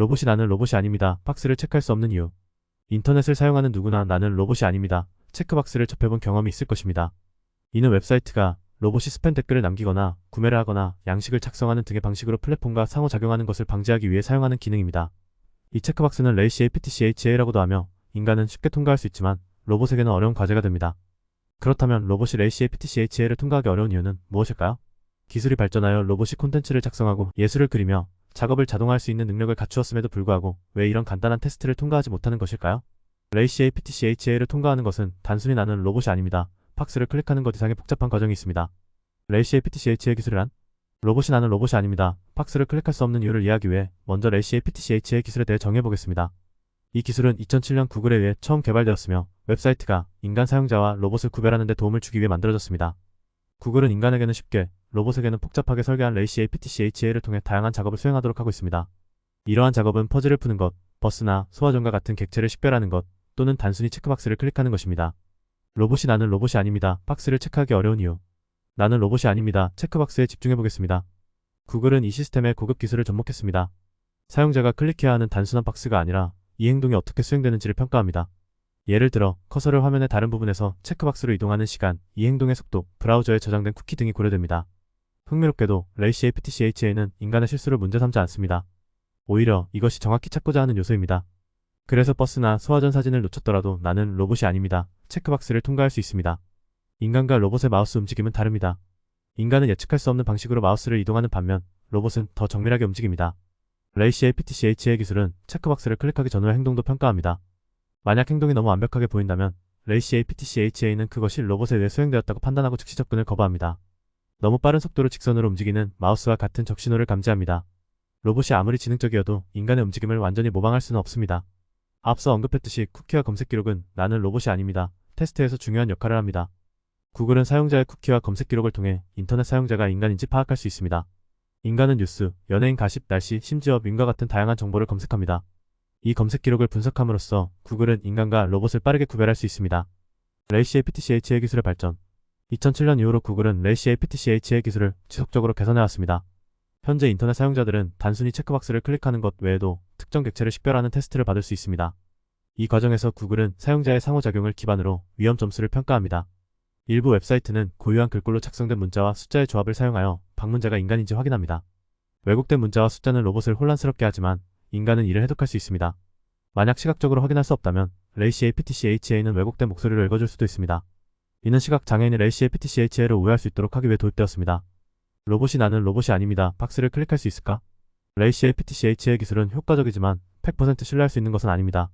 로봇이 나는 로봇이 아닙니다. 박스를 체크할 수 없는 이유. 인터넷을 사용하는 누구나 나는 로봇이 아닙니다. 체크박스를 접해본 경험이 있을 것입니다. 이는 웹사이트가 로봇이 스팸 댓글을 남기거나 구매를 하거나 양식을 작성하는 등의 방식으로 플랫폼과 상호작용하는 것을 방지하기 위해 사용하는 기능입니다. 이 체크박스는 레이시 APTCHA라고도 하며 인간은 쉽게 통과할 수 있지만 로봇에게는 어려운 과제가 됩니다. 그렇다면 로봇이 레이시 APTCHA를 통과하기 어려운 이유는 무엇일까요? 기술이 발전하여 로봇이 콘텐츠를 작성하고 예술을 그리며 작업을 자동화할 수 있는 능력을 갖추었음에도 불구하고 왜 이런 간단한 테스트를 통과하지 못하는 것일까요? 레이시 APTCHA를 통과하는 것은 단순히 나는 로봇이 아닙니다. 박스를 클릭하는 것 이상의 복잡한 과정이 있습니다. 레이시 APTCHA 기술이란? 로봇이 나는 로봇이 아닙니다. 박스를 클릭할 수 없는 이유를 이해하기 위해 먼저 레이시 APTCHA 기술에 대해 정해보겠습니다. 이 기술은 2007년 구글에 의해 처음 개발되었으며 웹사이트가 인간 사용자와 로봇을 구별하는 데 도움을 주기 위해 만들어졌습니다. 구글은 인간에게는 쉽게, 로봇에게는 복잡하게 설계한 레이시 APTCHA를 통해 다양한 작업을 수행하도록 하고 있습니다. 이러한 작업은 퍼즐을 푸는 것, 버스나 소화전과 같은 객체를 식별하는 것, 또는 단순히 체크박스를 클릭하는 것입니다. 로봇이 나는 로봇이 아닙니다. 박스를 체크하기 어려운 이유. 나는 로봇이 아닙니다. 체크박스에 집중해보겠습니다. 구글은 이 시스템에 고급 기술을 접목했습니다. 사용자가 클릭해야 하는 단순한 박스가 아니라 이 행동이 어떻게 수행되는지를 평가합니다. 예를 들어 커서를 화면의 다른 부분에서 체크박스로 이동하는 시간, 이 행동의 속도, 브라우저에 저장된 쿠키 등이 고려됩니다. 흥미롭게도 레이시 APTCHA는 인간의 실수를 문제 삼지 않습니다. 오히려 이것이 정확히 찾고자 하는 요소입니다. 그래서 버스나 소화전 사진을 놓쳤더라도 나는 로봇이 아닙니다. 체크박스를 통과할 수 있습니다. 인간과 로봇의 마우스 움직임은 다릅니다. 인간은 예측할 수 없는 방식으로 마우스를 이동하는 반면 로봇은 더 정밀하게 움직입니다. 레이시 APTCHA 기술은 체크박스를 클릭하기 전후의 행동도 평가합니다. 만약 행동이 너무 완벽하게 보인다면 레이시 APTCHA는 그것이 로봇에 의해 수행되었다고 판단하고 즉시 접근을 거부합니다. 너무 빠른 속도로 직선으로 움직이는 마우스와 같은 적신호를 감지합니다. 로봇이 아무리 지능적이어도 인간의 움직임을 완전히 모방할 수는 없습니다. 앞서 언급했듯이 쿠키와 검색 기록은 나는 로봇이 아닙니다. 테스트에서 중요한 역할을 합니다. 구글은 사용자의 쿠키와 검색 기록을 통해 인터넷 사용자가 인간인지 파악할 수 있습니다. 인간은 뉴스, 연예인 가십, 날씨, 심지어 밈과 같은 다양한 정보를 검색합니다. 이 검색 기록을 분석함으로써 구글은 인간과 로봇을 빠르게 구별할 수 있습니다. 레이시 APTCHA 기술의 발전. 2007년 이후로 구글은 레이시 APTCHA 기술을 지속적으로 개선해왔습니다. 현재 인터넷 사용자들은 단순히 체크박스를 클릭하는 것 외에도 특정 객체를 식별하는 테스트를 받을 수 있습니다. 이 과정에서 구글은 사용자의 상호작용을 기반으로 위험 점수를 평가합니다. 일부 웹사이트는 고유한 글꼴로 작성된 문자와 숫자의 조합을 사용하여 방문자가 인간인지 확인합니다. 왜곡된 문자와 숫자는 로봇을 혼란스럽게 하지만 인간은 이를 해독할 수 있습니다. 만약 시각적으로 확인할 수 없다면 레이시 APTCHA는 왜곡된 목소리로 읽어줄 수도 있습니다. 이는 시각장애인이 레이시 APTCHA를 오해할 수 있도록 하기 위해 도입되었습니다. 로봇이 나는 로봇이 아닙니다. 박스를 클릭할 수 있을까? 레이시 APTCHA 기술은 효과적이지만 100% 신뢰할 수 있는 것은 아닙니다.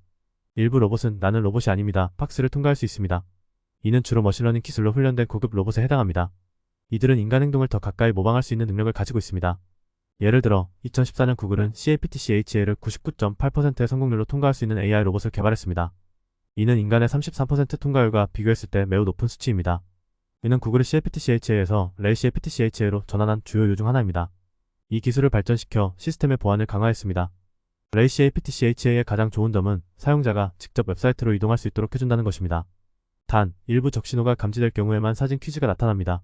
일부 로봇은 나는 로봇이 아닙니다. 박스를 통과할 수 있습니다. 이는 주로 머신러닝 기술로 훈련된 고급 로봇에 해당합니다. 이들은 인간 행동을 더 가까이 모방할 수 있는 능력을 가지고 있습니다. 예를 들어 2014년 구글은 CAPTCHA를 99.8%의 성공률로 통과할 수 있는 AI 로봇을 개발했습니다. 이는 인간의 33% 통과율과 비교했을 때 매우 높은 수치입니다. 이는 구글의 CAPTCHA에서 레이시 APTCHA로 전환한 주요 이유 중 하나입니다. 이 기술을 발전시켜 시스템의 보안을 강화했습니다. 레이시 APTCHA의 가장 좋은 점은 사용자가 직접 웹사이트로 이동할 수 있도록 해준다는 것입니다. 단, 일부 적신호가 감지될 경우에만 사진 퀴즈가 나타납니다.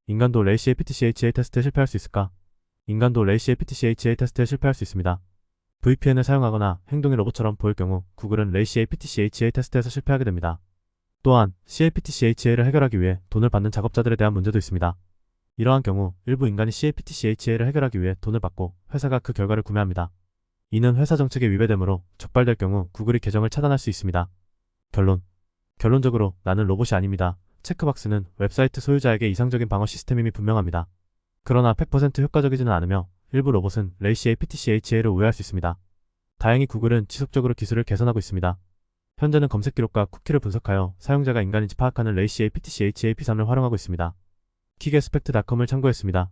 인간도 레이시 APTCHA 테스트에 실패할 수 있을까? 인간도 레이시 APTCHA 테스트에 실패할 수 있습니다. VPN을 사용하거나 행동이 로봇처럼 보일 경우 구글은 레이시 APTCHA 테스트에서 실패하게 됩니다. 또한 CAPTCHA를 해결하기 위해 돈을 받는 작업자들에 대한 문제도 있습니다. 이러한 경우 일부 인간이 CAPTCHA를 해결하기 위해 돈을 받고 회사가 그 결과를 구매합니다. 이는 회사 정책에 위배되므로 적발될 경우 구글이 계정을 차단할 수 있습니다. 결론적으로 나는 로봇이 아닙니다. 체크박스는 웹사이트 소유자에게 이상적인 방어 시스템임이 분명합니다. 그러나 100% 효과적이지는 않으며 일부 로봇은 레이시 APTCHA를 오해할 수 있습니다. 다행히 구글은 지속적으로 기술을 개선하고 있습니다. 현재는 검색 기록과 쿠키를 분석하여 사용자가 인간인지 파악하는 레이시 APTCHA P3을 활용하고 있습니다. 킥에스펙트.com을 참고했습니다.